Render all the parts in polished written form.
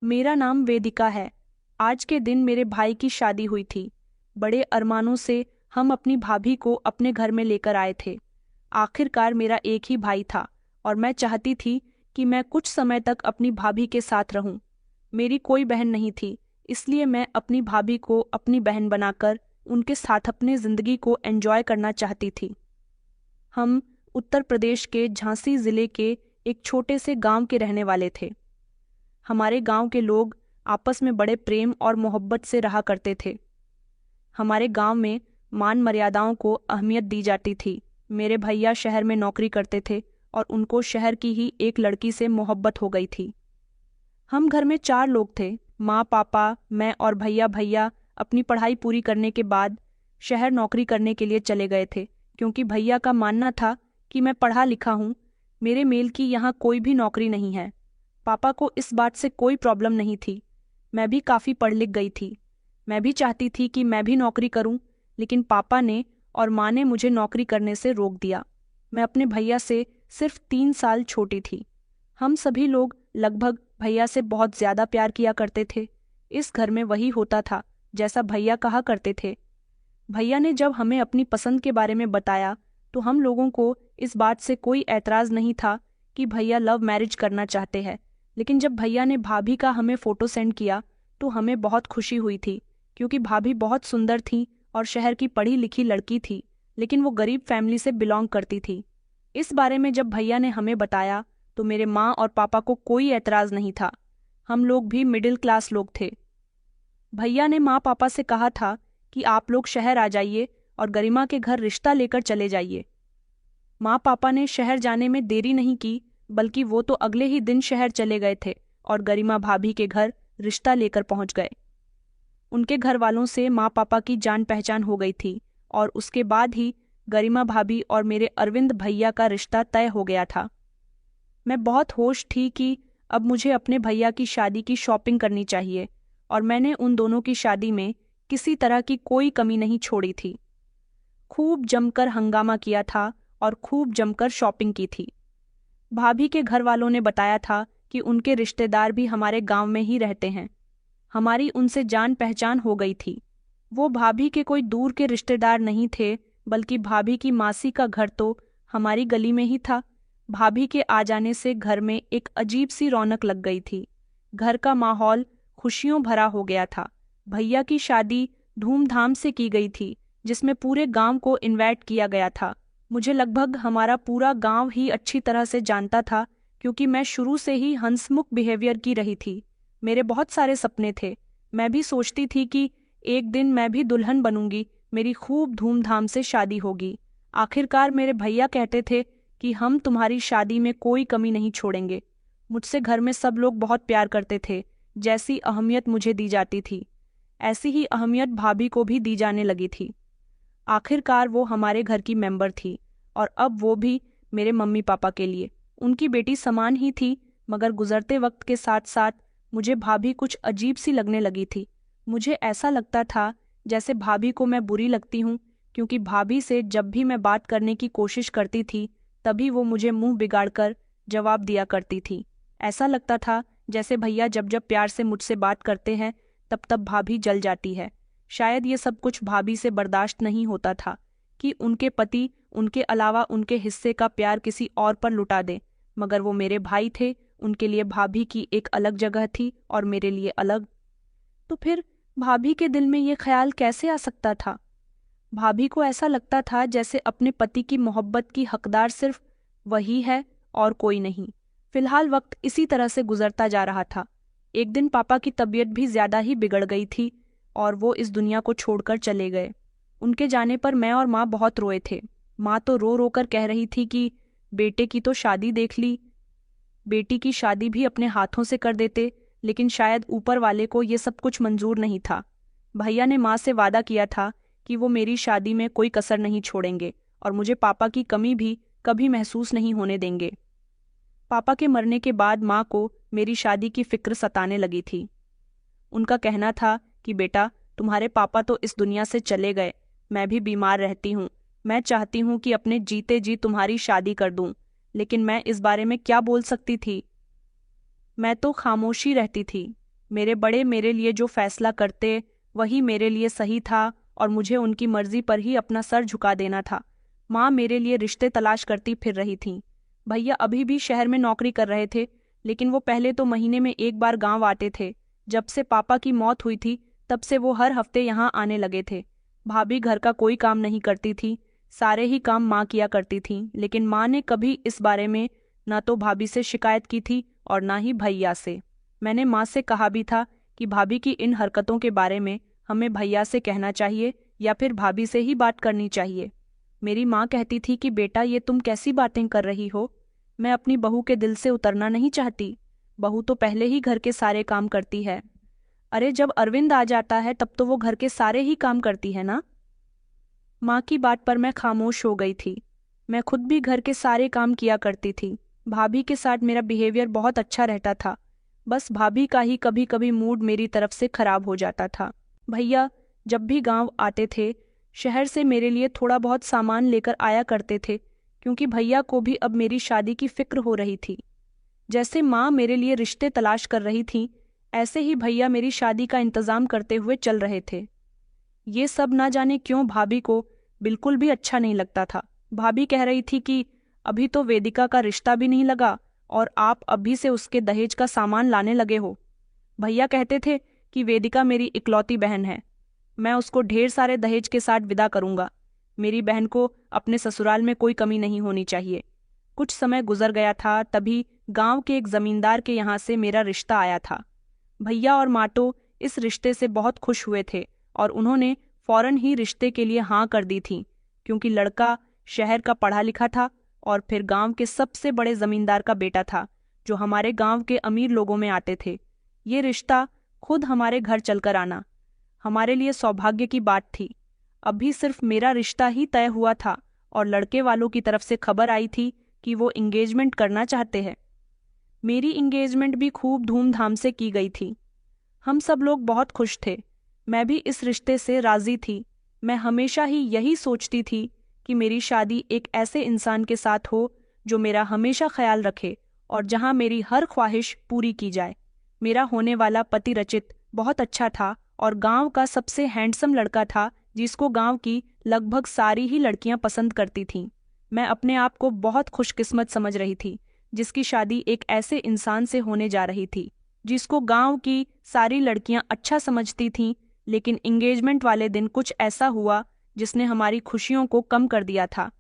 मेरा नाम वेदिका है। आज के दिन मेरे भाई की शादी हुई थी। बड़े अरमानों से हम अपनी भाभी को अपने घर में लेकर आए थे। आखिरकार मेरा एक ही भाई था और मैं चाहती थी कि मैं कुछ समय तक अपनी भाभी के साथ रहूं। मेरी कोई बहन नहीं थी, इसलिए मैं अपनी भाभी को अपनी बहन बनाकर उनके साथ अपनी जिंदगी को एंजॉय करना चाहती थी। हम उत्तर प्रदेश के झांसी जिले के एक छोटे से गांव के रहने वाले थे। हमारे गांव के लोग आपस में बड़े प्रेम और मोहब्बत से रहा करते थे। हमारे गांव में मान मर्यादाओं को अहमियत दी जाती थी। मेरे भैया शहर में नौकरी करते थे और उनको शहर की ही एक लड़की से मोहब्बत हो गई थी। हम घर में 4 लोग थे, माँ पापा मैं और भैया। भैया अपनी पढ़ाई पूरी करने के बाद शहर नौकरी करने के लिए चले गए थे, क्योंकि भैया का मानना था कि मैं पढ़ा लिखा हूँ, मेरे मेल की यहाँ कोई भी नौकरी नहीं है। पापा को इस बात से कोई प्रॉब्लम नहीं थी। मैं भी काफ़ी पढ़ लिख गई थी। मैं भी चाहती थी कि मैं भी नौकरी करूं, लेकिन पापा ने और माँ ने मुझे नौकरी करने से रोक दिया। मैं अपने भैया से सिर्फ 3 साल छोटी थी। हम सभी लोग लगभग भैया से बहुत ज़्यादा प्यार किया करते थे। इस घर में वही होता था जैसा भैया कहा करते थे। भैया ने जब हमें अपनी पसंद के बारे में बताया तो हम लोगों को इस बात से कोई एतराज़ नहीं था कि भैया लव मैरिज करना चाहते हैं। लेकिन जब भैया ने भाभी का हमें फ़ोटो सेंड किया तो हमें बहुत खुशी हुई थी, क्योंकि भाभी बहुत सुंदर थी और शहर की पढ़ी लिखी लड़की थी, लेकिन वो गरीब फैमिली से बिलोंग करती थी। इस बारे में जब भैया ने हमें बताया तो मेरे माँ और पापा को कोई एतराज़ नहीं था। हम लोग भी मिडिल क्लास लोग थे। भैया ने माँ पापा से कहा था कि आप लोग शहर आ जाइए और गरिमा के घर रिश्ता लेकर चले जाइए। माँ पापा ने शहर जाने में देरी नहीं की, बल्कि वो तो अगले ही दिन शहर चले गए थे और गरिमा भाभी के घर रिश्ता लेकर पहुंच गए। उनके घर वालों से माँ पापा की जान पहचान हो गई थी और उसके बाद ही गरिमा भाभी और मेरे अरविंद भैया का रिश्ता तय हो गया था। मैं बहुत होश थी कि अब मुझे अपने भैया की शादी की शॉपिंग करनी चाहिए और मैंने उन दोनों की शादी में किसी तरह की कोई कमी नहीं छोड़ी थी। खूब जमकर हंगामा किया था और खूब जमकर शॉपिंग की थी। भाभी के घर वालों ने बताया था कि उनके रिश्तेदार भी हमारे गांव में ही रहते हैं। हमारी उनसे जान पहचान हो गई थी। वो भाभी के कोई दूर के रिश्तेदार नहीं थे, बल्कि भाभी की मासी का घर तो हमारी गली में ही था। भाभी के आ जाने से घर में एक अजीब सी रौनक लग गई थी। घर का माहौल खुशियों भरा हो गया था। भैया की शादी धूमधाम से की गई थी, जिसमें पूरे गांव को इनवाइट किया गया था। मुझे लगभग हमारा पूरा गांव ही अच्छी तरह से जानता था, क्योंकि मैं शुरू से ही हंसमुख बिहेवियर की रही थी। मेरे बहुत सारे सपने थे। मैं भी सोचती थी कि एक दिन मैं भी दुल्हन बनूंगी, मेरी खूब धूमधाम से शादी होगी। आखिरकार मेरे भैया कहते थे कि हम तुम्हारी शादी में कोई कमी नहीं छोड़ेंगे। मुझसे घर में सब लोग बहुत प्यार करते थे। जैसी अहमियत मुझे दी जाती थी, ऐसी ही अहमियत भाभी को भी दी जाने लगी थी। आखिरकार वो हमारे घर की मेंबर थी और अब वो भी मेरे मम्मी पापा के लिए उनकी बेटी समान ही थी। मगर गुजरते वक्त के साथ साथ मुझे भाभी कुछ अजीब सी लगने लगी थी। मुझे ऐसा लगता था जैसे भाभी को मैं बुरी लगती हूँ, क्योंकि भाभी से जब भी मैं बात करने की कोशिश करती थी तभी वो मुझे मुंह बिगाड़कर जवाब दिया करती थी। ऐसा लगता था जैसे भैया जब जब प्यार से मुझसे बात करते हैं तब तब भाभी जल जाती है। शायद ये सब कुछ भाभी से बर्दाश्त नहीं होता था कि उनके पति उनके अलावा उनके हिस्से का प्यार किसी और पर लुटा दे। मगर वो मेरे भाई थे, उनके लिए भाभी की एक अलग जगह थी और मेरे लिए अलग। तो फिर भाभी के दिल में ये ख्याल कैसे आ सकता था? भाभी को ऐसा लगता था जैसे अपने पति की मोहब्बत की हकदार सिर्फ वही है और कोई नहीं। फिलहाल वक्त इसी तरह से गुजरता जा रहा था। एक दिन पापा की तबीयत भी ज्यादा ही बिगड़ गई थी और वो इस दुनिया को छोड़कर चले गए। उनके जाने पर मैं और माँ बहुत रोए थे। माँ तो रो रो कर कह रही थी कि बेटे की तो शादी देख ली, बेटी की शादी भी अपने हाथों से कर देते, लेकिन शायद ऊपर वाले को ये सब कुछ मंजूर नहीं था। भैया ने माँ से वादा किया था कि वो मेरी शादी में कोई कसर नहीं छोड़ेंगे और मुझे पापा की कमी भी कभी महसूस नहीं होने देंगे। पापा के मरने के बाद माँ को मेरी शादी की फिक्र सताने लगी थी। उनका कहना था कि बेटा, तुम्हारे पापा तो इस दुनिया से चले गए, मैं भी बीमार रहती हूँ, मैं चाहती हूँ कि अपने जीते जी तुम्हारी शादी कर दूँ, लेकिन मैं इस बारे में क्या बोल सकती थी? मैं तो खामोशी रहती थी। मेरे बड़े मेरे लिए जो फैसला करते वही मेरे लिए सही था और मुझे उनकी मर्जी पर ही अपना सर झुका देना था। माँ मेरे लिए रिश्ते तलाश करती फिर रही थीं। भैया अभी भी शहर में नौकरी कर रहे थे, लेकिन वो पहले तो महीने में एक बार गांव आते थे। जब से पापा की मौत हुई थी तब से वो हर हफ्ते यहाँ आने लगे थे। भाभी घर का कोई काम नहीं करती थी, सारे ही काम माँ किया करती थीं, लेकिन माँ ने कभी इस बारे में न तो भाभी से शिकायत की थी और ना ही भैया से। मैंने माँ से कहा भी था कि भाभी की इन हरकतों के बारे में हमें भैया से कहना चाहिए या फिर भाभी से ही बात करनी चाहिए। मेरी माँ कहती थी कि बेटा ये तुम कैसी बातें कर रही हो, मैं अपनी बहू के दिल से उतरना नहीं चाहती। बहू तो पहले ही घर के सारे काम करती है। अरे जब अरविंद आ जाता है तब तो वो घर के सारे ही काम करती है ना। माँ की बात पर मैं खामोश हो गई थी। मैं खुद भी घर के सारे काम किया करती थी। भाभी के साथ मेरा बिहेवियर बहुत अच्छा रहता था, बस भाभी का ही कभी कभी मूड मेरी तरफ से खराब हो जाता था। भैया जब भी गांव आते थे शहर से मेरे लिए थोड़ा बहुत सामान लेकर आया करते थे, क्योंकि भैया को भी अब मेरी शादी की फिक्र हो रही थी। जैसे माँ मेरे लिए रिश्ते तलाश कर रही थी, ऐसे ही भैया मेरी शादी का इंतजाम करते हुए चल रहे थे। ये सब ना जाने क्यों भाभी को बिल्कुल भी अच्छा नहीं लगता था। भाभी कह रही थी कि अभी तो वेदिका का रिश्ता भी नहीं लगा और आप अभी से उसके दहेज का सामान लाने लगे हो। भैया कहते थे कि वेदिका मेरी इकलौती बहन है, मैं उसको ढेर सारे दहेज के साथ विदा करूंगा। मेरी बहन को अपने ससुराल में कोई कमी नहीं होनी चाहिए। कुछ समय गुजर गया था, तभी गांव के एक जमींदार के यहाँ से मेरा रिश्ता आया था। भैया और माटो इस रिश्ते से बहुत खुश हुए थे और उन्होंने फौरन ही रिश्ते के लिए हाँ कर दी थी, क्योंकि लड़का शहर का पढ़ा लिखा था और फिर गांव के सबसे बड़े जमींदार का बेटा था, जो हमारे गांव के अमीर लोगों में आते थे। ये रिश्ता खुद हमारे घर चलकर आना हमारे लिए सौभाग्य की बात थी। अभी सिर्फ मेरा रिश्ता ही तय हुआ था और लड़के वालों की तरफ से खबर आई थी कि वो इंगेजमेंट करना चाहते हैं। मेरी इंगेजमेंट भी खूब धूमधाम से की गई थी। हम सब लोग बहुत खुश थे। मैं भी इस रिश्ते से राजी थी। मैं हमेशा ही यही सोचती थी कि मेरी शादी एक ऐसे इंसान के साथ हो जो मेरा हमेशा ख्याल रखे और जहां मेरी हर ख्वाहिश पूरी की जाए। मेरा होने वाला पति रचित बहुत अच्छा था और गांव का सबसे हैंडसम लड़का था, जिसको गांव की लगभग सारी ही लड़कियां पसंद करती थीं। मैं अपने आप को बहुत खुशकिस्मत समझ रही थी, जिसकी शादी एक ऐसे इंसान से होने जा रही थी जिसको गांव की सारी लड़कियां अच्छा समझती थीं। लेकिन एंगेजमेंट वाले दिन कुछ ऐसा हुआ जिसने हमारी खुशियों को कम कर दिया था।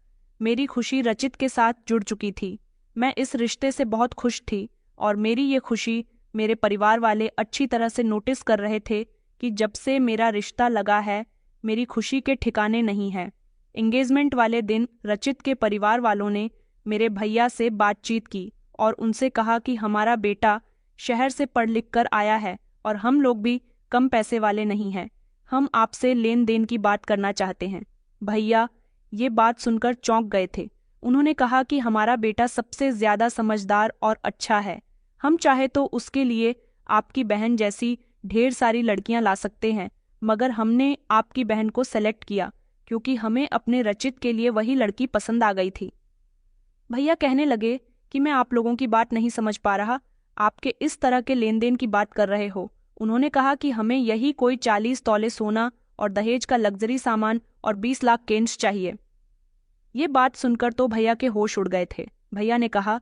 मेरी खुशी रचित के साथ जुड़ चुकी थी। मैं इस रिश्ते से बहुत खुश थी और मेरी ये खुशी मेरे परिवार वाले अच्छी तरह से नोटिस कर रहे थे कि जब से मेरा रिश्ता लगा है मेरी खुशी के ठिकाने नहीं है। एंगेजमेंट वाले दिन रचित के परिवार वालों ने मेरे भैया से बातचीत की और उनसे कहा कि हमारा बेटा शहर से पढ़ लिख कर आया है और हम लोग भी कम पैसे वाले नहीं हैं। हम आपसे लेन देन की बात करना चाहते हैं। भैया ये बात सुनकर चौंक गए थे। उन्होंने कहा कि हमारा बेटा सबसे ज्यादा समझदार और अच्छा है। हम चाहे तो उसके लिए आपकी बहन जैसी ढेर सारी लड़कियां ला सकते हैं, मगर हमने आपकी बहन को सेलेक्ट किया क्योंकि हमें अपने रचित के लिए वही लड़की पसंद आ गई थी। भैया कहने लगे कि मैं आप लोगों की बात नहीं समझ पा रहा, आपके इस तरह के लेन देन की बात कर रहे हो। उन्होंने कहा कि हमें यही कोई 40 तोले सोना और दहेज का लग्जरी सामान और 20 लाख केन्स चाहिए। ये बात सुनकर तो भैया के होश उड़ गए थे। भैया ने कहा,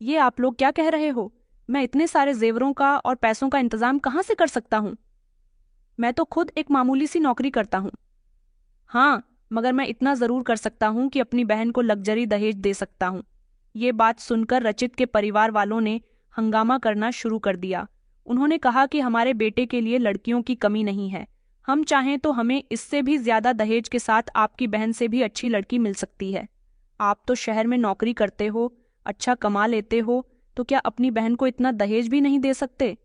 ये आप लोग क्या कह रहे हो? मैं इतने सारे जेवरों का और पैसों का इंतजाम कहाँ से कर सकता हूँ? मैं तो खुद एक मामूली सी नौकरी करता हूँ। हाँ, मगर मैं इतना जरूर कर सकता हूँ कि अपनी बहन को लग्जरी दहेज दे सकता हूँ। ये बात सुनकर रचित के परिवार वालों ने हंगामा करना शुरू कर दिया। उन्होंने कहा कि हमारे बेटे के लिए लड़कियों की कमी नहीं है। हम चाहें तो हमें इससे भी ज्यादा दहेज के साथ आपकी बहन से भी अच्छी लड़की मिल सकती है। आप तो शहर में नौकरी करते हो, अच्छा कमा लेते हो, तो क्या अपनी बहन को इतना दहेज भी नहीं दे सकते?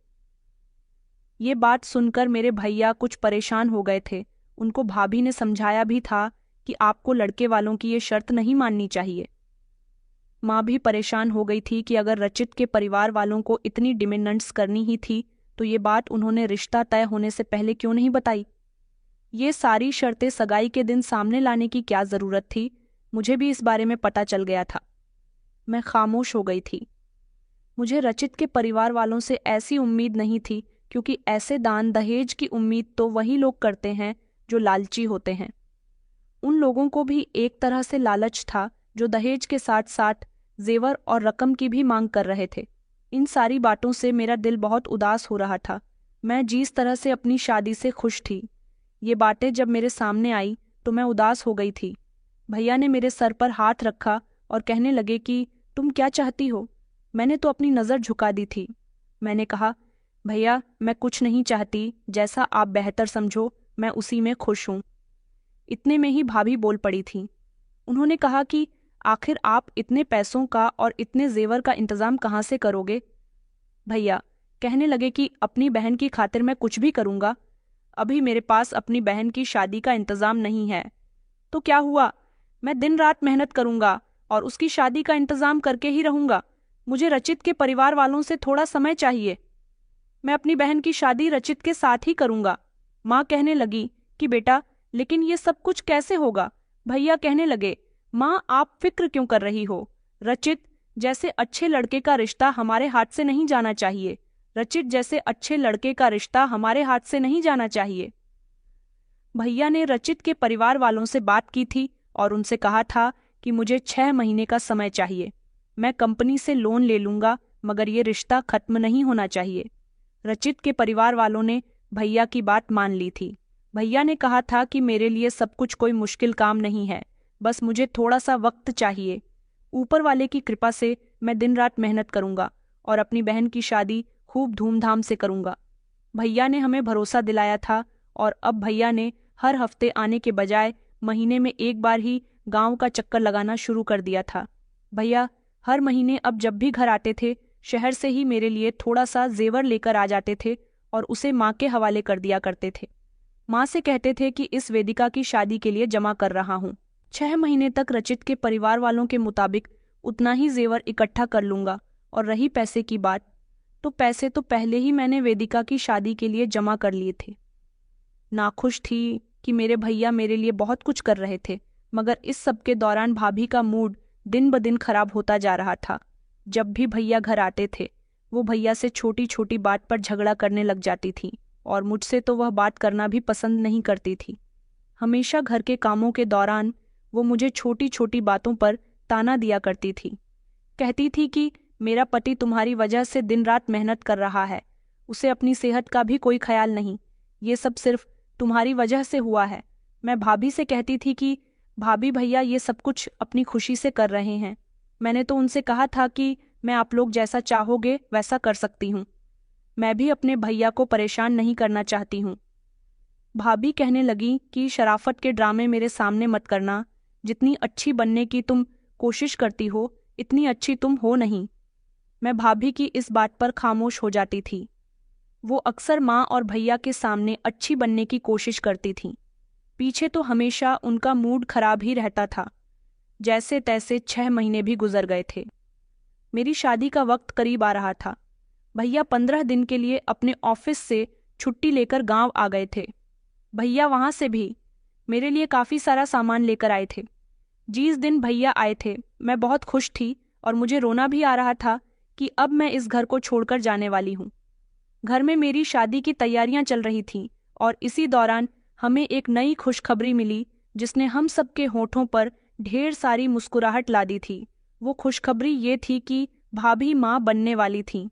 ये बात सुनकर मेरे भैया कुछ परेशान हो गए थे। उनको भाभी ने समझाया भी था कि आपको लड़के वालों की ये शर्त नहीं माननी चाहिए। माँ भी परेशान हो गई थी कि अगर रचित के परिवार वालों को इतनी डिमांड्स करनी ही थी तो ये बात उन्होंने रिश्ता तय होने से पहले क्यों नहीं बताई। ये सारी शर्तें सगाई के दिन सामने लाने की क्या जरूरत थी? मुझे भी इस बारे में पता चल गया था। मैं खामोश हो गई थी। मुझे रचित के परिवार वालों से ऐसी उम्मीद नहीं थी क्योंकि ऐसे दान दहेज की उम्मीद तो वही लोग करते हैं जो लालची होते हैं। उन लोगों को भी एक तरह से लालच था जो दहेज के साथ साथ जेवर और रकम की भी मांग कर रहे थे। इन सारी बातों से मेरा दिल बहुत उदास हो रहा था। मैं जिस तरह से अपनी शादी से खुश थी, ये बातें जब मेरे सामने आई तो मैं उदास हो गई थी। भैया ने मेरे सर पर हाथ रखा और कहने लगे कि तुम क्या चाहती हो? मैंने तो अपनी नज़र झुका दी थी। मैंने कहा, भैया मैं कुछ नहीं चाहती, जैसा आप बेहतर समझो, मैं उसी में खुश हूँ। इतने में ही भाभी बोल पड़ी थीं। उन्होंने कहा कि आखिर आप इतने पैसों का और इतने जेवर का इंतजाम कहाँ से करोगे? भैया कहने लगे कि अपनी बहन की खातिर मैं कुछ भी करूँगा। अभी मेरे पास अपनी बहन की शादी का इंतजाम नहीं है तो क्या हुआ, मैं दिन रात मेहनत करूँगा और उसकी शादी का इंतजाम करके ही रहूँगा। मुझे रचित के परिवार वालों से थोड़ा समय चाहिए। मैं अपनी बहन की शादी रचित के साथ ही करूँगा। माँ कहने लगी कि बेटा लेकिन ये सब कुछ कैसे होगा? भैया कहने लगे, माँ आप फिक्र क्यों कर रही हो? रचित जैसे अच्छे लड़के का रिश्ता हमारे हाथ से नहीं जाना चाहिए। रचित जैसे अच्छे लड़के का रिश्ता हमारे हाथ से नहीं जाना चाहिए। भैया ने रचित के परिवार वालों से बात की थी और उनसे कहा था कि मुझे 6 महीने का समय चाहिए। मैं कंपनी से लोन ले लूंगा, मगर ये रिश्ता खत्म नहीं होना चाहिए। रचित के परिवार वालों ने भैया की बात मान ली थी। भैया ने कहा था कि मेरे लिए सब कुछ कोई मुश्किल काम नहीं है, बस मुझे थोड़ा सा वक्त चाहिए। ऊपर वाले की कृपा से मैं दिन रात मेहनत करूंगा और अपनी बहन की शादी खूब धूमधाम से करूंगा। भैया ने हमें भरोसा दिलाया था और अब भैया ने हर हफ्ते आने के बजाय महीने में एक बार ही गांव का चक्कर लगाना शुरू कर दिया था। भैया हर महीने अब जब भी घर आते थे, शहर से ही मेरे लिए थोड़ा सा जेवर लेकर आ जाते थे और उसे माँ के हवाले कर दिया करते थे। माँ से कहते थे कि इस वेदिका की शादी के लिए जमा कर रहा हूँ। 6 महीने तक रचित के परिवार वालों के मुताबिक उतना ही जेवर इकट्ठा कर लूंगा। और रही पैसे की बात, तो पैसे तो पहले ही मैंने वेदिका की शादी के लिए जमा कर लिए थे। नाखुश थी कि मेरे भैया मेरे लिए बहुत कुछ कर रहे थे, मगर इस सब के दौरान भाभी का मूड दिन ब दिन खराब होता जा रहा था। जब भी भैया घर आते थे, वो भैया से छोटी छोटी बात पर झगड़ा करने लग जाती थी और मुझसे तो वह बात करना भी पसंद नहीं करती थी। हमेशा घर के कामों के दौरान वो मुझे छोटी छोटी बातों पर ताना दिया करती थी। कहती थी कि मेरा पति तुम्हारी वजह से दिन रात मेहनत कर रहा है, उसे अपनी सेहत का भी कोई ख्याल नहीं, ये सब सिर्फ तुम्हारी वजह से हुआ है। मैं भाभी से कहती थी कि भाभी भैया ये सब कुछ अपनी खुशी से कर रहे हैं। मैंने तो उनसे कहा था कि मैं आप लोग जैसा चाहोगे वैसा कर सकती हूँ, मैं भी अपने भैया को परेशान नहीं करना चाहती हूँ। भाभी कहने लगी कि शराफत के ड्रामे मेरे सामने मत करना, जितनी अच्छी बनने की तुम कोशिश करती हो इतनी अच्छी तुम हो नहीं। मैं भाभी की इस बात पर खामोश हो जाती थी। वो अक्सर माँ और भैया के सामने अच्छी बनने की कोशिश करती थीं। पीछे तो हमेशा उनका मूड खराब ही रहता था। जैसे तैसे 6 महीने भी गुजर गए थे। मेरी शादी का वक्त करीब आ रहा था। भैया 15 दिन के लिए अपने ऑफिस से छुट्टी लेकर गांव आ गए थे। भैया वहां से भी मेरे लिए काफ़ी सारा सामान लेकर आए थे। जिस दिन भैया आए थे मैं बहुत खुश थी और मुझे रोना भी आ रहा था कि अब मैं इस घर को छोड़कर जाने वाली हूँ। घर में मेरी शादी की तैयारियां चल रही थीं और इसी दौरान हमें एक नई खुशखबरी मिली जिसने हम सबके होठों पर ढेर सारी मुस्कुराहट ला दी थी। वो खुशखबरी ये थी कि भाभी माँ बनने वाली थीं।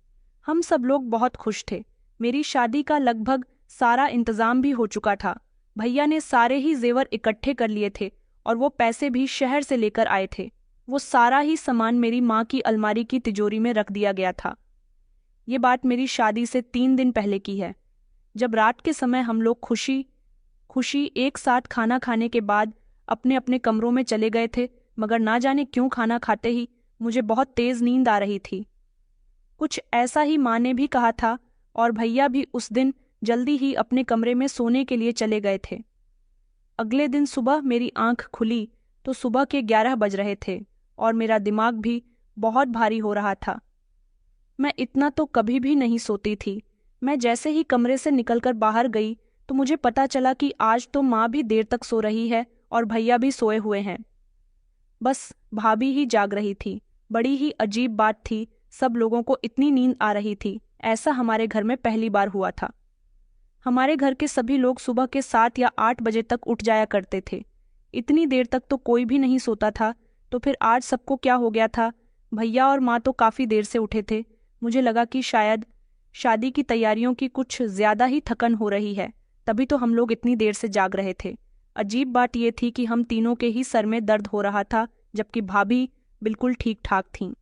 हम सब लोग बहुत खुश थे। मेरी शादी का लगभग सारा इंतजाम भी हो चुका था। भैया ने सारे ही जेवर इकट्ठे कर लिए थे और वो पैसे भी शहर से लेकर आए थे। वो सारा ही सामान मेरी माँ की अलमारी की तिजोरी में रख दिया गया था। ये बात मेरी शादी से 3 दिन पहले की है, जब रात के समय हम लोग खुशी खुशी एक साथ खाना खाने के बाद अपने अपने कमरों में चले गए थे। मगर ना जाने क्यों खाना खाते ही मुझे बहुत तेज नींद आ रही थी। कुछ ऐसा ही माँ ने भी कहा था और भैया भी उस दिन जल्दी ही अपने कमरे में सोने के लिए चले गए थे। अगले दिन सुबह मेरी आंख खुली तो सुबह के 11 बज रहे थे और मेरा दिमाग भी बहुत भारी हो रहा था। मैं इतना तो कभी भी नहीं सोती थी। मैं जैसे ही कमरे से निकलकर बाहर गई तो मुझे पता चला कि आज तो माँ भी देर तक सो रही है और भैया भी सोए हुए हैं। बस भाभी ही जाग रही थी। बड़ी ही अजीब बात थी, सब लोगों को इतनी नींद आ रही थी ऐसा हमारे घर में पहली बार हुआ था। हमारे घर के सभी लोग सुबह के 7 या 8 बजे तक उठ जाया करते थे। इतनी देर तक तो कोई भी नहीं सोता था। तो फिर आज सबको क्या हो गया था? भैया और माँ तो काफ़ी देर से उठे थे। मुझे लगा कि शायद शादी की तैयारियों की कुछ ज़्यादा ही थकन हो रही है, तभी तो हम लोग इतनी देर से जाग रहे थे। अजीब बात यह थी कि हम तीनों के ही सर में दर्द हो रहा था, जबकि भाभी बिल्कुल ठीक ठाक थीं।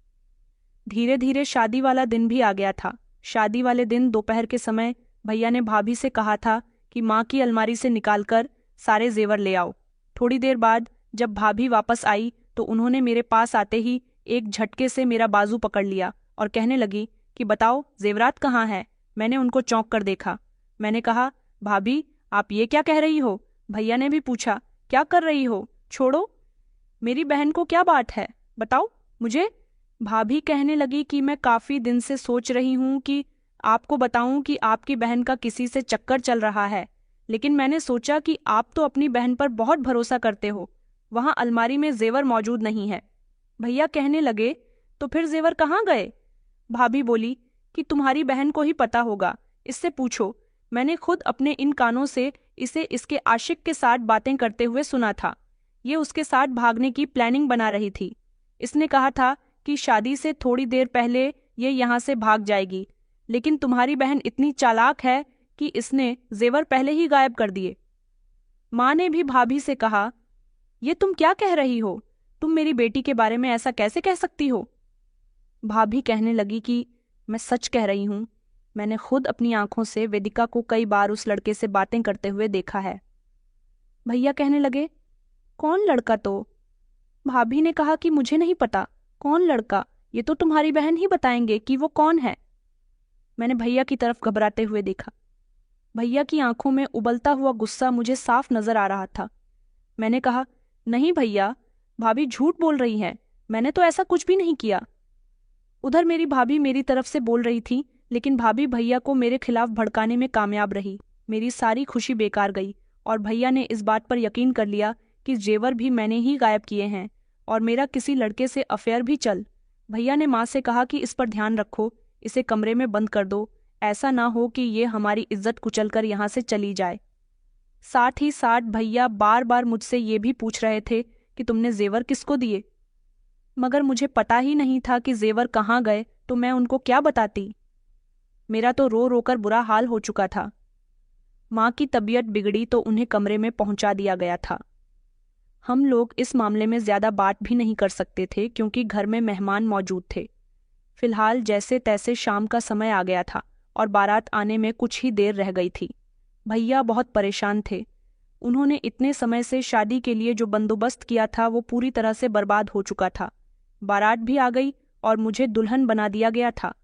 धीरे धीरे शादी वाला दिन भी आ गया था। शादी वाले दिन दोपहर के समय भैया ने भाभी से कहा था कि माँ की अलमारी से निकालकर सारे जेवर ले आओ। थोड़ी देर बाद जब भाभी वापस आई तो उन्होंने मेरे पास आते ही एक झटके से मेरा बाजू पकड़ लिया और कहने लगी कि बताओ जेवरात कहाँ है। मैंने उनको चौंक कर देखा। मैंने कहा, भाभी आप ये क्या कह रही हो? भैया ने भी पूछा, क्या कर रही हो? छोड़ो, मेरी बहन को क्या बात है, बताओ मुझे। भाभी कहने लगी कि मैं काफ़ी दिन से सोच रही हूँ कि आपको बताऊं कि आपकी बहन का किसी से चक्कर चल रहा है, लेकिन मैंने सोचा कि आप तो अपनी बहन पर बहुत भरोसा करते हो। वहाँ अलमारी में जेवर मौजूद नहीं है। भैया कहने लगे, तो फिर जेवर कहाँ गए? भाभी बोली कि तुम्हारी बहन को ही पता होगा, इससे पूछो। मैंने खुद अपने इन कानों से इसे इसके आशिक के साथ बातें करते हुए सुना था। ये उसके साथ भागने की प्लानिंग बना रही थी। इसने कहा था कि शादी से थोड़ी देर पहले ये यहाँ से भाग जाएगी, लेकिन तुम्हारी बहन इतनी चालाक है कि इसने जेवर पहले ही गायब कर दिए। माँ ने भी भाभी से कहा, ये तुम क्या कह रही हो? तुम मेरी बेटी के बारे में ऐसा कैसे कह सकती हो? भाभी कहने लगी कि मैं सच कह रही हूँ। मैंने खुद अपनी आंखों से वेदिका को कई बार उस लड़के से बातें करते हुए देखा है। भैया कहने लगे, कौन लड़का? तो भाभी ने कहा कि मुझे नहीं पता कौन लड़का, ये तो तुम्हारी बहन ही बताएंगे कि वो कौन है। मैंने भैया की तरफ घबराते हुए देखा। भैया की आंखों में उबलता हुआ गुस्सा मुझे साफ नजर आ रहा था। मैंने कहा, नहीं भैया, भाभी झूठ बोल रही हैं, मैंने तो ऐसा कुछ भी नहीं किया। उधर मेरी भाभी मेरी तरफ से बोल रही थी, लेकिन भाभी भैया को मेरे खिलाफ भड़काने में कामयाब रही। मेरी सारी खुशी बेकार गई और भैया ने इस बात पर यकीन कर लिया कि जेवर भी मैंने ही गायब किए हैं और मेरा किसी लड़के से अफेयर भी चल। भैया ने माँ से कहा कि इस पर ध्यान रखो, इसे कमरे में बंद कर दो, ऐसा ना हो कि ये हमारी इज्जत कुचलकर यहाँ से चली जाए। साथ ही साथ भैया बार बार मुझसे ये भी पूछ रहे थे कि तुमने जेवर किसको दिए, मगर मुझे पता ही नहीं था कि जेवर कहाँ गए, तो मैं उनको क्या बताती। मेरा तो रो रोकर बुरा हाल हो चुका था। माँ की तबीयत बिगड़ी तो उन्हें कमरे में पहुंचा दिया गया था। हम लोग इस मामले में ज्यादा बात भी नहीं कर सकते थे क्योंकि घर में मेहमान मौजूद थे। फिलहाल जैसे तैसे शाम का समय आ गया था और बारात आने में कुछ ही देर रह गई थी। भैया बहुत परेशान थे। उन्होंने इतने समय से शादी के लिए जो बंदोबस्त किया था वो पूरी तरह से बर्बाद हो चुका था। बारात भी आ गई और मुझे दुल्हन बना दिया गया था।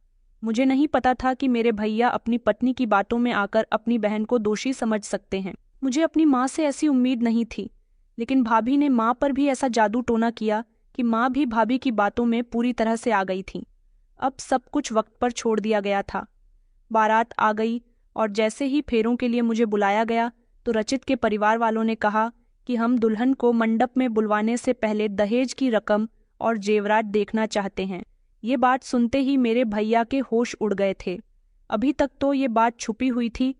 मुझे नहीं पता था कि मेरे भैया अपनी पत्नी की बातों में आकर अपनी बहन को दोषी समझ सकते हैं। मुझे अपनी माँ से ऐसी उम्मीद नहीं थी, लेकिन भाभी ने माँ पर भी ऐसा जादू टोना किया कि माँ भी भाभी की बातों में पूरी तरह से आ गई थी। अब सब कुछ वक्त पर छोड़ दिया गया था। बारात आ गई और जैसे ही फेरों के लिए मुझे बुलाया गया तो रचित के परिवार वालों ने कहा कि हम दुल्हन को मंडप में बुलवाने से पहले दहेज की रकम और जेवरात देखना चाहते हैं। ये बात सुनते ही मेरे भैया के होश उड़ गए थे। अभी तक तो ये बात छुपी हुई थी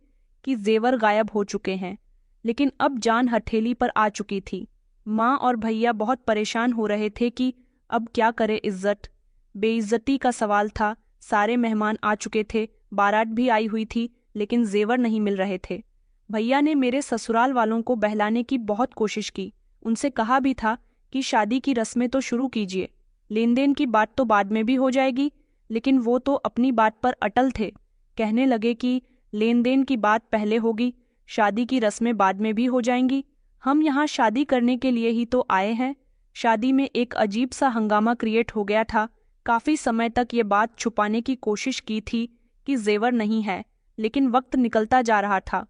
कि जेवर गायब हो चुके हैं, लेकिन अब जान हथेली पर आ चुकी थी। माँ और भैया बहुत परेशान हो रहे थे कि अब क्या करे। इज्जत बेइज्जती का सवाल था। सारे मेहमान आ चुके थे, बारात भी आई हुई थी, लेकिन जेवर नहीं मिल रहे थे। भैया ने मेरे ससुराल वालों को बहलाने की बहुत कोशिश की। उनसे कहा भी था कि शादी की रस्में तो शुरू कीजिए, लेन देन की बात तो बाद में भी हो जाएगी, लेकिन वो तो अपनी बात पर अटल थे। कहने लगे कि लेन देन की बात पहले होगी, शादी की रस्में बाद में भी हो जाएंगी। हम यहाँ शादी करने के लिए ही तो आए हैं। शादी में एक अजीब सा हंगामा क्रिएट हो गया था। काफी समय तक ये बात छुपाने की कोशिश की थी कि जेवर नहीं है, लेकिन वक्त निकलता जा रहा था।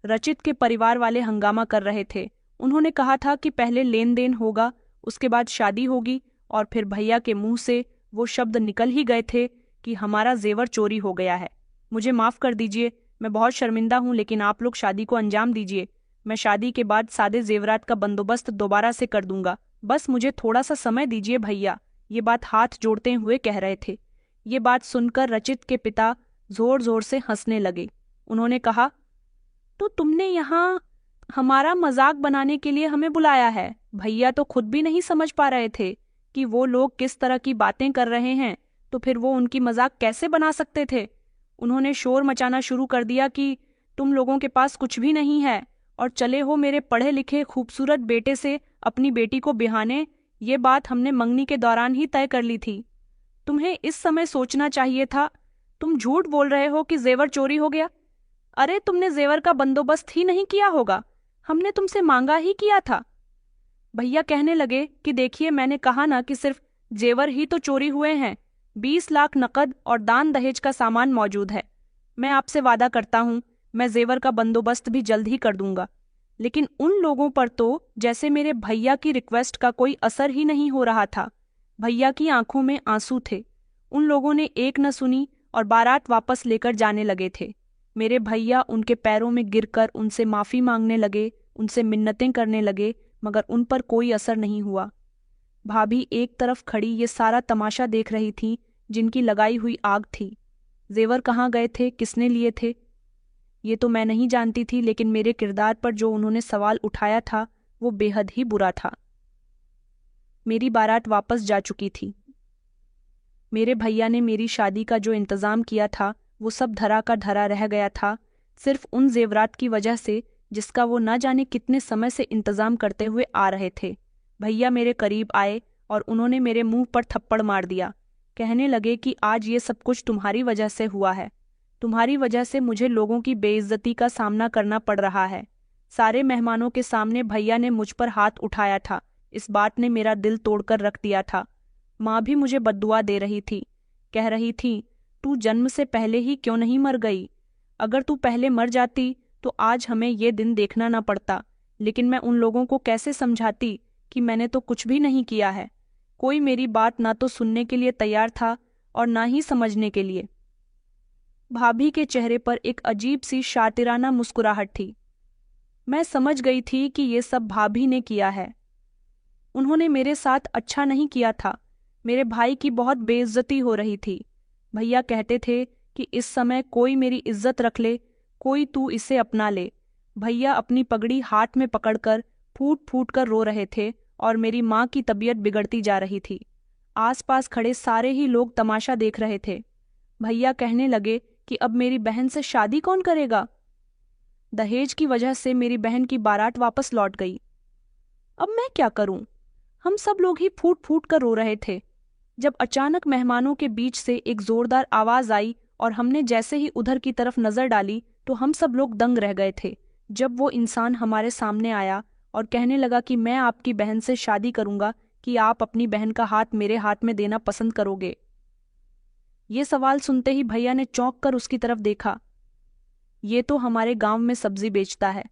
रचित के परिवार वाले हंगामा कर रहे थे। उन्होंने कहा था कि पहले लेन देन होगा, उसके बाद शादी होगी, और फिर भैया के मुंह से वो शब्द निकल ही गए थे कि हमारा जेवर चोरी हो गया है। मुझे माफ कर दीजिए, मैं बहुत शर्मिंदा हूँ, लेकिन आप लोग शादी को अंजाम दीजिए। मैं शादी के बाद सादे जेवरात का बंदोबस्त दोबारा से कर दूंगा, बस मुझे थोड़ा सा समय दीजिए भैया। ये बात हाथ जोड़ते हुए कह रहे थे। ये बात सुनकर रचित के पिता जोर जोर से हंसने लगे। उन्होंने कहा, तो तुमने यहाँ हमारा मजाक बनाने के लिए हमें बुलाया है? भैया तो खुद भी नहीं समझ पा रहे थे कि वो लोग किस तरह की बातें कर रहे हैं, तो फिर वो उनकी मजाक कैसे बना सकते थे। उन्होंने शोर मचाना शुरू कर दिया कि तुम लोगों के पास कुछ भी नहीं है और चले हो मेरे पढ़े लिखे खूबसूरत बेटे से अपनी बेटी को बिहाने। ये बात हमने मंगनी के दौरान ही तय कर ली थी। तुम्हें इस समय सोचना चाहिए था। तुम झूठ बोल रहे हो कि जेवर चोरी हो गया। अरे तुमने जेवर का बंदोबस्त ही नहीं किया होगा, हमने तुमसे मांगा ही किया था। भैया कहने लगे कि देखिए, मैंने कहा ना कि सिर्फ जेवर ही तो चोरी हुए हैं, 20 लाख नकद और दान दहेज का सामान मौजूद है। मैं आपसे वादा करता हूँ, मैं जेवर का बंदोबस्त भी जल्द ही कर दूंगा। लेकिन उन लोगों पर तो जैसे मेरे भैया की रिक्वेस्ट का कोई असर ही नहीं हो रहा था। भैया की आंखों में आंसू थे। उन लोगों ने एक न सुनी और बारात वापस लेकर जाने लगे थे। मेरे भैया उनके पैरों में गिरकर उनसे माफी मांगने लगे, उनसे मिन्नतें करने लगे, मगर उन पर कोई असर नहीं हुआ। भाभी एक तरफ खड़ी ये सारा तमाशा देख रही थी, जिनकी लगाई हुई आग थी। जेवर कहाँ गए थे, किसने लिए थे, ये तो मैं नहीं जानती थी, लेकिन मेरे किरदार पर जो उन्होंने सवाल उठाया था वो बेहद ही बुरा था। मेरी बारात वापस जा चुकी थी। मेरे भैया ने मेरी शादी का जो इंतजाम किया था वो सब धरा का धरा रह गया था, सिर्फ उन जेवरात की वजह से जिसका वो न जाने कितने समय से इंतजाम करते हुए आ रहे थे। भैया मेरे करीब आए और उन्होंने मेरे मुंह पर थप्पड़ मार दिया। कहने लगे कि आज ये सब कुछ तुम्हारी वजह से हुआ है। तुम्हारी वजह से मुझे लोगों की बेइज्जती का सामना करना पड़ रहा है। सारे मेहमानों के सामने भैया ने मुझ पर हाथ उठाया था। इस बात ने मेरा दिल तोड़कर रख दिया था। माँ भी मुझे बद्दुआ दे रही थी, कह रही थी, तू जन्म से पहले ही क्यों नहीं मर गई? अगर तू पहले मर जाती तो आज हमें ये दिन देखना ना पड़ता। लेकिन मैं उन लोगों को कैसे समझाती कि मैंने तो कुछ भी नहीं किया है। कोई मेरी बात ना तो सुनने के लिए तैयार था और ना ही समझने के लिए। भाभी के चेहरे पर एक अजीब सी शातिराना मुस्कुराहट थी। मैं समझ गई थी कि ये सब भाभी ने किया है। उन्होंने मेरे साथ अच्छा नहीं किया था। मेरे भाई की बहुत बेइज्जती हो रही थी। भैया कहते थे कि इस समय कोई मेरी इज्जत रख ले, कोई तू इसे अपना ले। भैया अपनी पगड़ी हाथ में पकड़कर फूट फूट कर रो रहे थे और मेरी माँ की तबीयत बिगड़ती जा रही थी। आसपास खड़े सारे ही लोग तमाशा देख रहे थे। भैया कहने लगे कि अब मेरी बहन से शादी कौन करेगा? दहेज की वजह से मेरी बहन की बारात वापस लौट गई। अब मैं क्या करूं? हम सब लोग ही फूट फूट कर रो रहे थे जब अचानक मेहमानों के बीच से एक जोरदार आवाज आई और हमने जैसे ही उधर की तरफ नजर डाली तो हम सब लोग दंग रह गए थे जब वो इंसान हमारे सामने आया और कहने लगा कि मैं आपकी बहन से शादी करूंगा, कि आप अपनी बहन का हाथ मेरे हाथ में देना पसंद करोगे? ये सवाल सुनते ही भैया ने चौंक कर उसकी तरफ देखा। ये तो हमारे गांव में सब्जी बेचता है।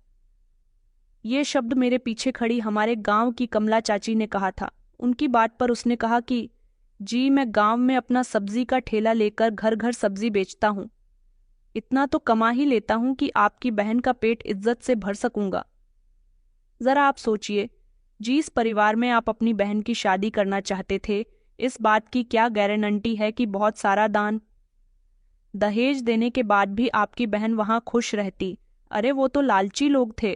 ये शब्द मेरे पीछे खड़ी हमारे गांव की कमला चाची ने कहा था। उनकी बात पर उसने कहा कि जी, मैं गांव में अपना सब्जी का ठेला लेकर घर घर सब्जी बेचता हूँ। इतना तो कमा ही लेता हूँ कि आपकी बहन का पेट इज्जत से भर सकूंगा। जरा आप सोचिए, जिस परिवार में आप अपनी बहन की शादी करना चाहते थे, इस बात की क्या गारंटी है कि बहुत सारा दान दहेज देने के बाद भी आपकी बहन वहां खुश रहती? अरे वो तो लालची लोग थे।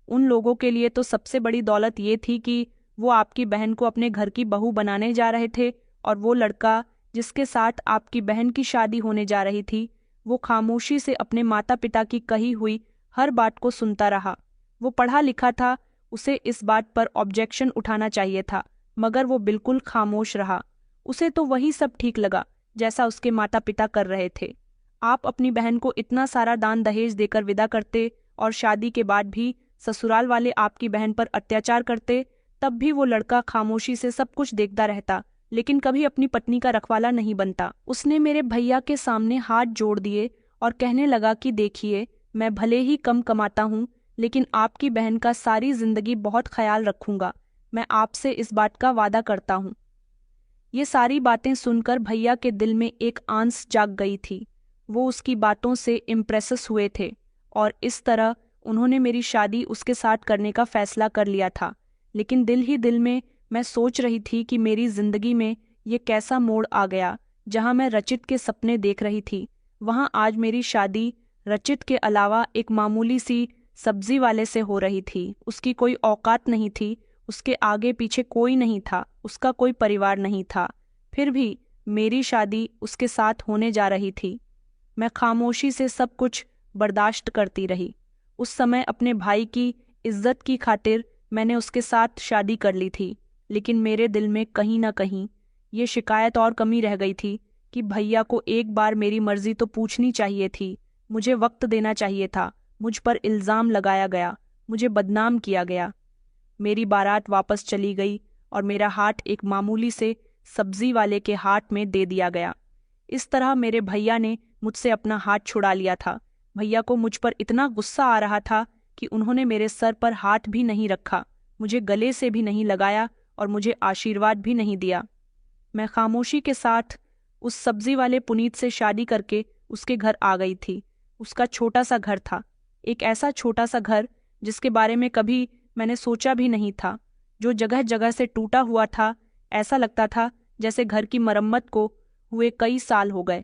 उन लोगों के लिए तो सबसे बड़ी दौलत ये थी कि वो आपकी बहन को अपने घर की बहू बनाने जा रहे थे, और वो लड़का जिसके साथ आपकी बहन की शादी होने जा रही थी, वो खामोशी से अपने माता पिता की कही हुई हर बात को सुनता रहा। वो पढ़ा लिखा था, उसे इस बात पर ऑब्जेक्शन उठाना चाहिए था, मगर वो बिल्कुल खामोश रहा। उसे तो वही सब ठीक लगा जैसा उसके माता पिता कर रहे थे। आप अपनी बहन को इतना सारा दान दहेज देकर विदा करते और शादी के बाद भी ससुराल वाले आपकी बहन पर अत्याचार करते, तब भी वो लड़का खामोशी से सब कुछ देखता रहता, लेकिन कभी अपनी पत्नी का रखवाला नहीं बनता। उसने मेरे भैया के सामने हाथ जोड़ दिए और कहने लगा कि देखिए, मैं भले ही कम कमाता हूँ, लेकिन आपकी बहन का सारी जिंदगी बहुत ख्याल रखूंगा। मैं आपसे इस बात का वादा करता हूँ। ये सारी बातें सुनकर भैया के दिल में एक आंस जाग गई थी। वो उसकी बातों से इम्प्रेस हुए थे और इस तरह उन्होंने मेरी शादी उसके साथ करने का फैसला कर लिया था। लेकिन दिल ही दिल में मैं सोच रही थी कि मेरी जिंदगी में ये कैसा मोड़ आ गया, जहां मैं रचित के सपने देख रही थी, वहाँ आज मेरी शादी रचित के अलावा एक मामूली सी सब्जी वाले से हो रही थी। उसकी कोई औकात नहीं थी, उसके आगे पीछे कोई नहीं था, उसका कोई परिवार नहीं था। फिर भी मेरी शादी उसके साथ होने जा रही थी। मैं खामोशी से सब कुछ बर्दाश्त करती रही। उस समय अपने भाई की इज्जत की खातिर मैंने उसके साथ शादी कर ली थी, लेकिन मेरे दिल में कहीं ना कहीं ये शिकायत और कमी रह गई थी कि भैया को एक बार मेरी मर्जी तो पूछनी चाहिए थी, मुझे वक्त देना चाहिए था। मुझ पर इल्ज़ाम लगाया गया, मुझे बदनाम किया गया। मेरी बारात वापस चली गई और मेरा हाथ एक मामूली से सब्जी वाले के हाथ में दे दिया गया। इस तरह मेरे भैया ने मुझसे अपना हाथ छुड़ा लिया था। भैया को मुझ पर इतना गुस्सा आ रहा था कि उन्होंने मेरे सर पर हाथ भी नहीं रखा, मुझे गले से भी नहीं लगाया और मुझे आशीर्वाद भी नहीं दिया। मैं खामोशी के साथ उस सब्जी वाले पुनीत से शादी करके उसके घर आ गई थी। उसका छोटा सा घर था, एक ऐसा छोटा सा घर जिसके बारे में कभी मैंने सोचा भी नहीं था, जो जगह जगह से टूटा हुआ था। ऐसा लगता था जैसे घर की मरम्मत को हुए कई साल हो गए।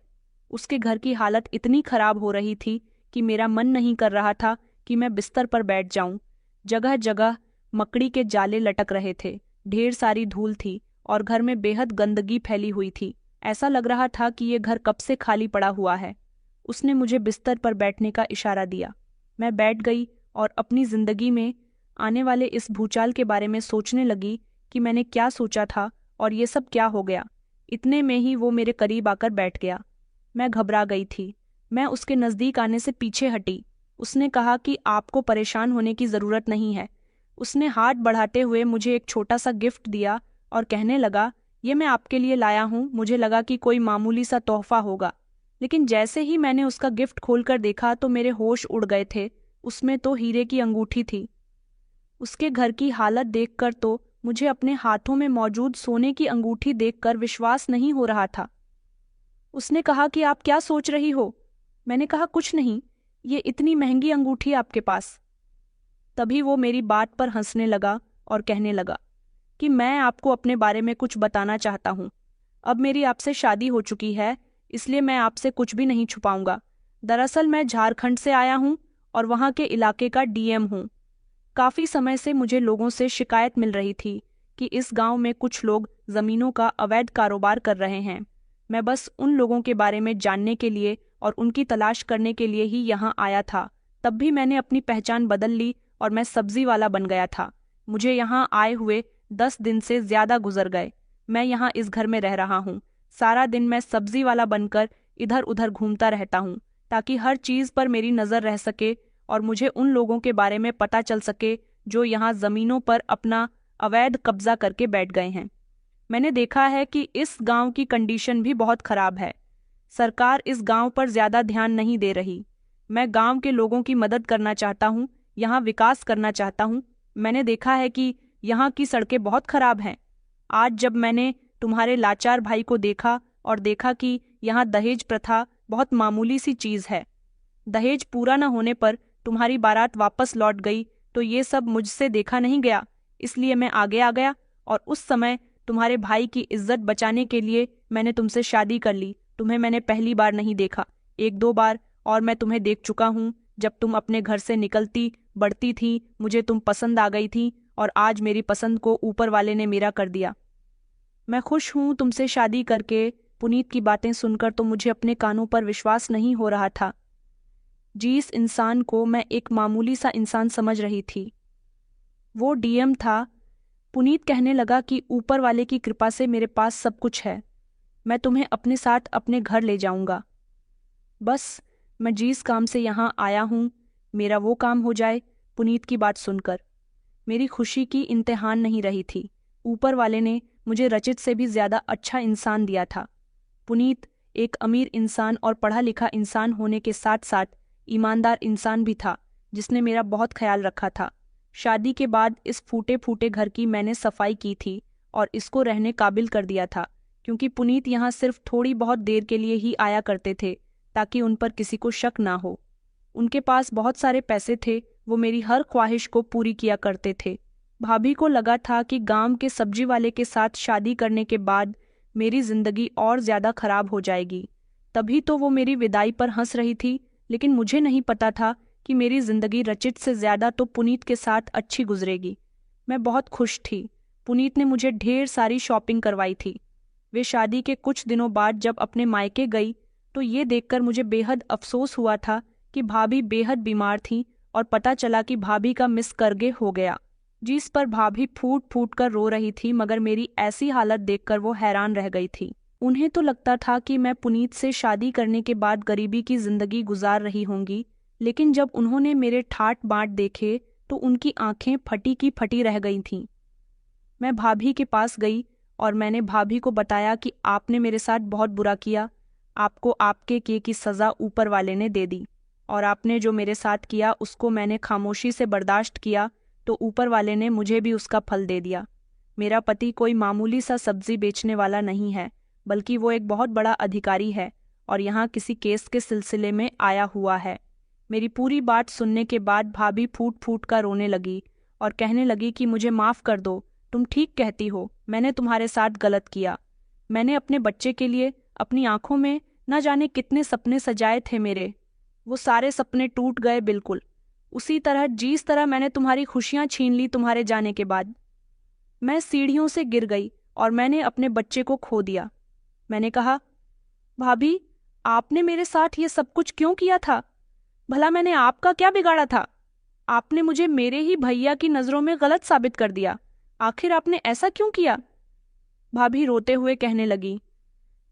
उसके घर की हालत इतनी खराब हो रही थी कि मेरा मन नहीं कर रहा था कि मैं बिस्तर पर बैठ जाऊं। जगह जगह मकड़ी के जाले लटक रहे थे, ढेर सारी धूल थी और घर में बेहद गंदगी फैली हुई थी। ऐसा लग रहा था कि ये घर कब से खाली पड़ा हुआ है। उसने मुझे बिस्तर पर बैठने का इशारा दिया। मैं बैठ गई और अपनी जिंदगी में आने वाले इस भूचाल के बारे में सोचने लगी कि मैंने क्या सोचा था और ये सब क्या हो गया। इतने में ही वो मेरे करीब आकर बैठ गया। मैं घबरा गई थी। मैं उसके नज़दीक आने से पीछे हटी। उसने कहा कि आपको परेशान होने की ज़रूरत नहीं है। उसने हाथ बढ़ाते हुए मुझे एक छोटा सा गिफ्ट दिया और कहने लगा, ये मैं आपके लिए लाया हूँ। मुझे लगा कि कोई मामूली सा तोहफा होगा, लेकिन जैसे ही मैंने उसका गिफ्ट खोलकर देखा तो मेरे होश उड़ गए थे। उसमें तो हीरे की अंगूठी थी। उसके घर की हालत देखकर तो मुझे अपने हाथों में मौजूद सोने की अंगूठी देखकर विश्वास नहीं हो रहा था। उसने कहा कि आप क्या सोच रही हो? मैंने कहा कुछ नहीं, ये इतनी महंगी अंगूठी आपके पास। तभी वो मेरी बात पर हंसने लगा और कहने लगा कि मैं आपको अपने बारे में कुछ बताना चाहता हूँ। अब मेरी आपसे शादी हो चुकी है, इसलिए मैं आपसे कुछ भी नहीं छुपाऊंगा। दरअसल मैं झारखंड से आया हूँ और वहाँ के इलाके का डीएम हूँ। काफी समय से मुझे लोगों से शिकायत मिल रही थी कि इस गांव में कुछ लोग जमीनों का अवैध कारोबार कर रहे हैं। मैं बस उन लोगों के बारे में जानने के लिए और उनकी तलाश करने के लिए ही यहाँ आया था। तब भी मैंने अपनी पहचान बदल ली और मैं सब्जी वाला बन गया था। मुझे यहाँ आए हुए 10 दिन से ज्यादा गुजर गए। मैं यहाँ इस घर में रह रहा हूँ। सारा दिन मैं सब्जी वाला बनकर इधर उधर घूमता रहता हूँ ताकि हर चीज पर मेरी नजर रह सके और मुझे उन लोगों के बारे में पता चल सके जो यहाँ जमीनों पर अपना अवैध कब्जा करके बैठ गए हैं। मैंने देखा है कि इस गांव की कंडीशन भी बहुत खराब है। सरकार इस गांव पर ज्यादा ध्यान नहीं दे रही। मैं गांव के लोगों की मदद करना चाहता हूँ, यहाँ विकास करना चाहता हूँ। मैंने देखा है कि यहाँ की सड़कें बहुत खराब हैं। आज जब मैंने तुम्हारे लाचार भाई को देखा और देखा कि यहाँ दहेज प्रथा बहुत मामूली सी चीज है, दहेज पूरा न होने पर तुम्हारी बारात वापस लौट गई, तो ये सब मुझसे देखा नहीं गया, इसलिए मैं आगे आ गया और उस समय तुम्हारे भाई की इज्जत बचाने के लिए मैंने तुमसे शादी कर ली। तुम्हें मैंने पहली बार नहीं देखा, एक दो बार और मैं तुम्हें देख चुका हूँ। जब तुम अपने घर से निकलती बढ़ती थी, मुझे तुम पसंद आ गई थी और आज मेरी पसंद को ऊपर वाले ने मेरा कर दिया। मैं खुश हूँ तुमसे शादी करके। पुनीत की बातें सुनकर तो मुझे अपने कानों पर विश्वास नहीं हो रहा था। जिस इंसान को मैं एक मामूली सा इंसान समझ रही थी, वो डीएम था। पुनीत कहने लगा कि ऊपर वाले की कृपा से मेरे पास सब कुछ है। मैं तुम्हें अपने साथ अपने घर ले जाऊंगा। बस मैं जिस काम से यहाँ आया हूँ, मेरा वो काम हो जाए। पुनीत की बात सुनकर मेरी खुशी की इम्तिहान नहीं रही थी। ऊपर वाले ने मुझे रचित से भी ज्यादा अच्छा इंसान दिया था। पुनीत एक अमीर इंसान और पढ़ा लिखा इंसान होने के साथ साथ ईमानदार इंसान भी था, जिसने मेरा बहुत ख्याल रखा था। शादी के बाद इस फूटे फूटे घर की मैंने सफाई की थी और इसको रहने काबिल कर दिया था, क्योंकि पुनीत यहाँ सिर्फ थोड़ी बहुत देर के लिए ही आया करते थे ताकि उन पर किसी को शक ना हो। उनके पास बहुत सारे पैसे थे, वो मेरी हर ख्वाहिश को पूरी किया करते थे। भाभी को लगा था कि गांव के सब्जी वाले के साथ शादी करने के बाद मेरी जिंदगी और ज्यादा खराब हो जाएगी, तभी तो वो मेरी विदाई पर हंस रही थी, लेकिन मुझे नहीं पता था कि मेरी जिंदगी रचित से ज्यादा तो पुनीत के साथ अच्छी गुजरेगी। मैं बहुत खुश थी। पुनीत ने मुझे ढेर सारी शॉपिंग करवाई थी। वे शादी के कुछ दिनों बाद जब अपने मायके गई तो ये देखकर मुझे बेहद अफसोस हुआ था कि भाभी बेहद बीमार थी और पता चला कि भाभी का मिसकरगे हो गया। जिस पर भाभी फूट फूट कर रो रही थी, मगर मेरी ऐसी हालत देखकर वो हैरान रह गई थी। उन्हें तो लगता था कि मैं पुनीत से शादी करने के बाद गरीबी की जिंदगी गुजार रही होंगी, लेकिन जब उन्होंने मेरे ठाट बाट देखे तो उनकी आंखें फटी की फटी रह गई थीं। मैं भाभी के पास गई और मैंने भाभी को बताया कि आपने मेरे साथ बहुत बुरा किया। आपको आपके किए की सज़ा ऊपर वाले ने दे दी, और आपने जो मेरे साथ किया उसको मैंने खामोशी से बर्दाश्त किया, तो ऊपर वाले ने मुझे भी उसका फल दे दिया। मेरा पति कोई मामूली सा सब्जी बेचने वाला नहीं है, बल्कि वो एक बहुत बड़ा अधिकारी है और यहाँ किसी केस के सिलसिले में आया हुआ है। मेरी पूरी बात सुनने के बाद भाभी फूट फूट कर रोने लगी और कहने लगी कि मुझे माफ़ कर दो, तुम ठीक कहती हो, मैंने तुम्हारे साथ गलत किया। मैंने अपने बच्चे के लिए अपनी आंखों में न जाने कितने सपने सजाए थे मेरे, वो सारे सपने टूट गए बिल्कुल उसी तरह जिस तरह मैंने तुम्हारी खुशियां छीन ली तुम्हारे जाने के बाद। मैं सीढ़ियों से गिर गई और मैंने अपने बच्चे को खो दिया। मैंने कहा, भाभी, आपने मेरे साथ ये सब कुछ क्यों किया था? भला मैंने आपका क्या बिगाड़ा था? आपने मुझे मेरे ही भैया की नज़रों में गलत साबित कर दिया। आखिर आपने ऐसा क्यों किया? भाभी रोते हुए कहने लगी,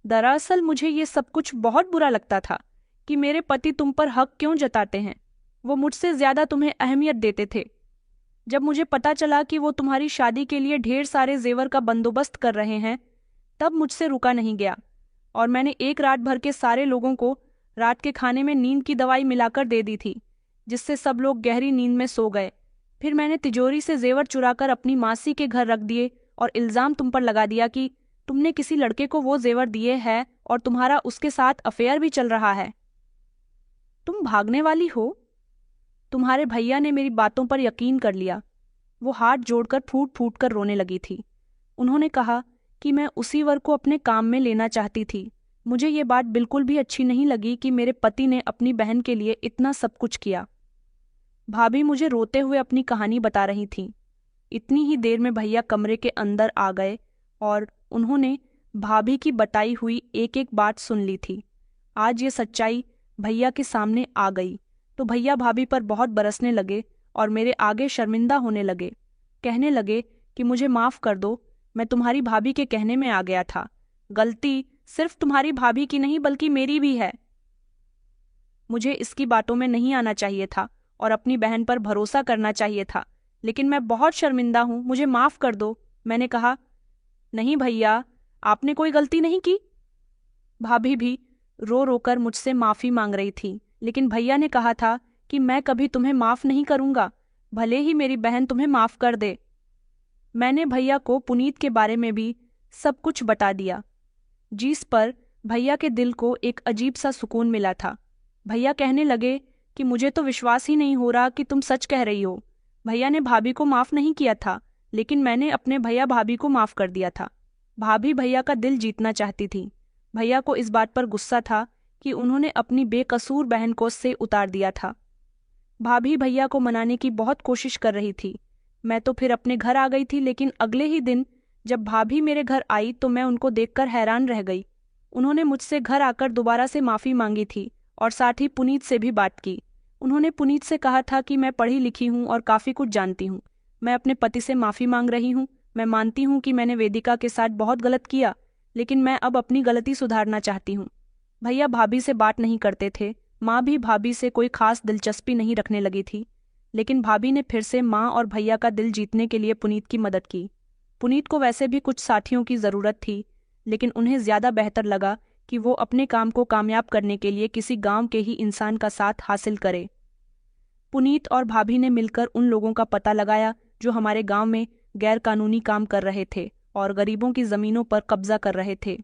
दरअसल मुझे ये सब कुछ बहुत बुरा लगता था कि मेरे पति तुम पर हक क्यों जताते हैं। वो मुझसे ज्यादा तुम्हें अहमियत देते थे। जब मुझे पता चला कि वो तुम्हारी शादी के लिए ढेर सारे जेवर का बंदोबस्त कर रहे हैं, तब मुझसे रुका नहीं गया और मैंने एक रात भर के सारे लोगों को रात के खाने में नींद की दवाई मिलाकर दे दी थी, जिससे सब लोग गहरी नींद में सो गए। फिर मैंने तिजोरी से जेवर चुराकर अपनी मासी के घर रख दिए और इल्जाम तुम पर लगा दिया कि तुमने किसी लड़के को वो जेवर दिए हैं और तुम्हारा उसके साथ अफेयर भी चल रहा है। तुम भागने वाली हो। तुम्हारे भैया ने मेरी बातों पर यकीन कर लिया। वो हाथ जोड़कर फूट फूट कर रोने लगी थी। उन्होंने कहा कि मैं उसी वर को अपने काम में लेना चाहती थी। मुझे ये बात बिल्कुल भी अच्छी नहीं लगी कि मेरे पति ने अपनी बहन के लिए इतना सब कुछ किया। भाभी मुझे रोते हुए अपनी कहानी बता रही थीं। इतनी ही देर में भैया कमरे के अंदर आ गए और उन्होंने भाभी की बताई हुई एक एक बात सुन ली थी। आज ये सच्चाई भैया के सामने आ गई तो भैया भाभी पर बहुत बरसने लगे और मेरे आगे शर्मिंदा होने लगे। कहने लगे कि मुझे माफ़ कर दो, मैं तुम्हारी भाभी के कहने में आ गया था। गलती सिर्फ तुम्हारी भाभी की नहीं बल्कि मेरी भी है। मुझे इसकी बातों में नहीं आना चाहिए था और अपनी बहन पर भरोसा करना चाहिए था, लेकिन मैं बहुत शर्मिंदा हूँ, मुझे माफ़ कर दो। मैंने कहा, नहीं भैया, आपने कोई गलती नहीं की। भाभी भी रो रोकर मुझसे माफ़ी मांग रही थी, लेकिन भैया ने कहा था कि मैं कभी तुम्हें माफ़ नहीं करूँगा, भले ही मेरी बहन तुम्हें माफ़ कर दे। मैंने भैया को पुनीत के बारे में भी सब कुछ बता दिया, जिस पर भैया के दिल को एक अजीब सा सुकून मिला था। भैया कहने लगे कि मुझे तो विश्वास ही नहीं हो रहा कि तुम सच कह रही हो। भैया ने भाभी को माफ़ नहीं किया था, लेकिन मैंने अपने भैया भाभी को माफ़ कर दिया था। भाभी भैया का दिल जीतना चाहती थी। भैया को इस बात पर गुस्सा था कि उन्होंने अपनी बेकसूर बहन को उससे उतार दिया था। भाभी भैया को मनाने की बहुत कोशिश कर रही थी। मैं तो फिर अपने घर आ गई थी, लेकिन अगले ही दिन जब भाभी मेरे घर आई तो मैं उनको देखकर हैरान रह गई। उन्होंने मुझसे घर आकर दोबारा से माफ़ी मांगी थी और साथ ही पुनीत से भी बात की। उन्होंने पुनीत से कहा था कि मैं पढ़ी लिखी हूँ और काफ़ी कुछ जानती हूँ। मैं अपने पति से माफ़ी मांग रही हूँ। मैं मानती हूँ कि मैंने वेदिका के साथ बहुत गलत किया, लेकिन मैं अब अपनी गलती सुधारना चाहती हूँ। भैया भाभी से बात नहीं करते थे। माँ भी भाभी से कोई खास दिलचस्पी नहीं रखने लगी थी, लेकिन भाभी ने फिर से माँ और भैया का दिल जीतने के लिए पुनीत की मदद की। पुनीत को वैसे भी कुछ साथियों की ज़रूरत थी, लेकिन उन्हें ज़्यादा बेहतर लगा कि वो अपने काम को कामयाब करने के लिए किसी गांव के ही इंसान का साथ हासिल करे। पुनीत और भाभी ने मिलकर उन लोगों का पता लगाया जो हमारे गांव में गैरकानूनी काम कर रहे थे और गरीबों की ज़मीनों पर कब्जा कर रहे थे।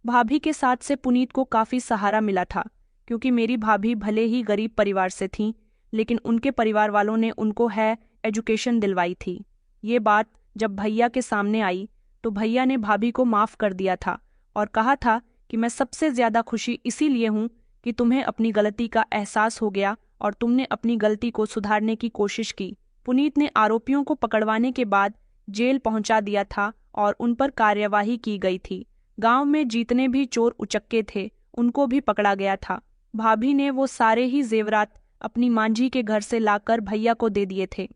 भाभी के साथ से पुनीत को काफ़ी सहारा मिला था, क्योंकि मेरी भाभी भले ही गरीब परिवार से थीं, लेकिन उनके परिवार वालों ने उनको एजुकेशन दिलवाई थी। ये बात जब भैया के सामने आई तो भैया ने भाभी को माफ़ कर दिया था और कहा था कि मैं सबसे ज्यादा खुशी इसीलिए हूँ कि तुम्हें अपनी गलती का एहसास हो गया और तुमने अपनी गलती को सुधारने की कोशिश की। पुनीत ने आरोपियों को पकड़वाने के बाद जेल पहुंचा दिया था और उन पर कार्यवाही की गई थी। गांव में जितने भी चोर उचक्के थे उनको भी पकड़ा गया था। भाभी ने वो सारे ही जेवरात अपनी मांझी के घर से लाकर भैया को दे दिए थे।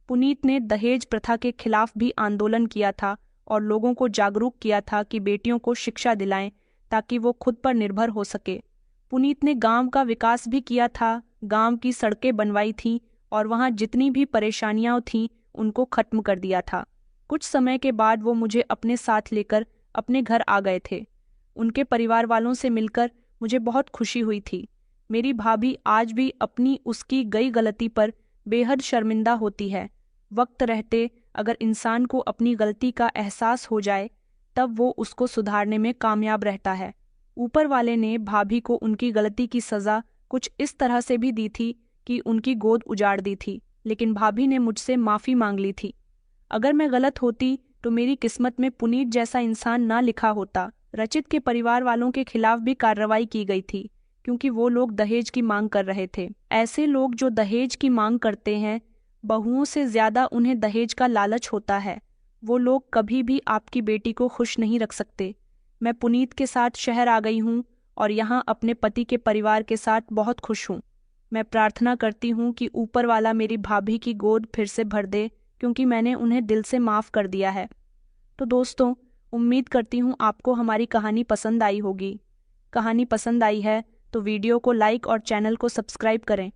पुनीत ने दहेज प्रथा के खिलाफ भी आंदोलन किया था और लोगों को जागरूक किया था कि बेटियों को शिक्षा दिलाएं ताकि वो खुद पर निर्भर हो सके। पुनीत ने गांव का विकास भी किया था, गांव की सड़कें बनवाई थीं और वहां जितनी भी परेशानियां थीं उनको खत्म कर दिया था। कुछ समय के बाद वो मुझे अपने साथ लेकर अपने घर आ गए थे। उनके परिवार वालों से मिलकर मुझे बहुत खुशी हुई थी। मेरी भाभी आज भी अपनी उसकी गई गलती पर बेहद शर्मिंदा होती है। वक्त रहते अगर इंसान को अपनी गलती का एहसास हो जाए तब वो उसको सुधारने में कामयाब रहता है। ऊपर वाले ने भाभी को उनकी गलती की सज़ा कुछ इस तरह से भी दी थी कि उनकी गोद उजाड़ दी थी, लेकिन भाभी ने मुझसे माफ़ी मांग ली थी। अगर मैं गलत होती तो मेरी किस्मत में पुनीत जैसा इंसान ना लिखा होता। रचित के परिवार वालों के खिलाफ भी कार्रवाई की गई थी क्योंकि वो लोग दहेज की मांग कर रहे थे। ऐसे लोग जो दहेज की मांग करते हैं, बहुओं से ज्यादा उन्हें दहेज का लालच होता है। वो लोग कभी भी आपकी बेटी को खुश नहीं रख सकते। मैं पुनीत के साथ शहर आ गई हूँ और यहाँ अपने पति के परिवार के साथ बहुत खुश हूँ। मैं प्रार्थना करती हूँ कि ऊपर वाला मेरी भाभी की गोद फिर से भर दे क्योंकि मैंने उन्हें दिल से माफ़ कर दिया है। तो दोस्तों, उम्मीद करती हूँ आपको हमारी कहानी पसंद आई होगी। कहानी पसंद आई है तो वीडियो को लाइक और चैनल को सब्सक्राइब करें।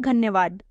धन्यवाद।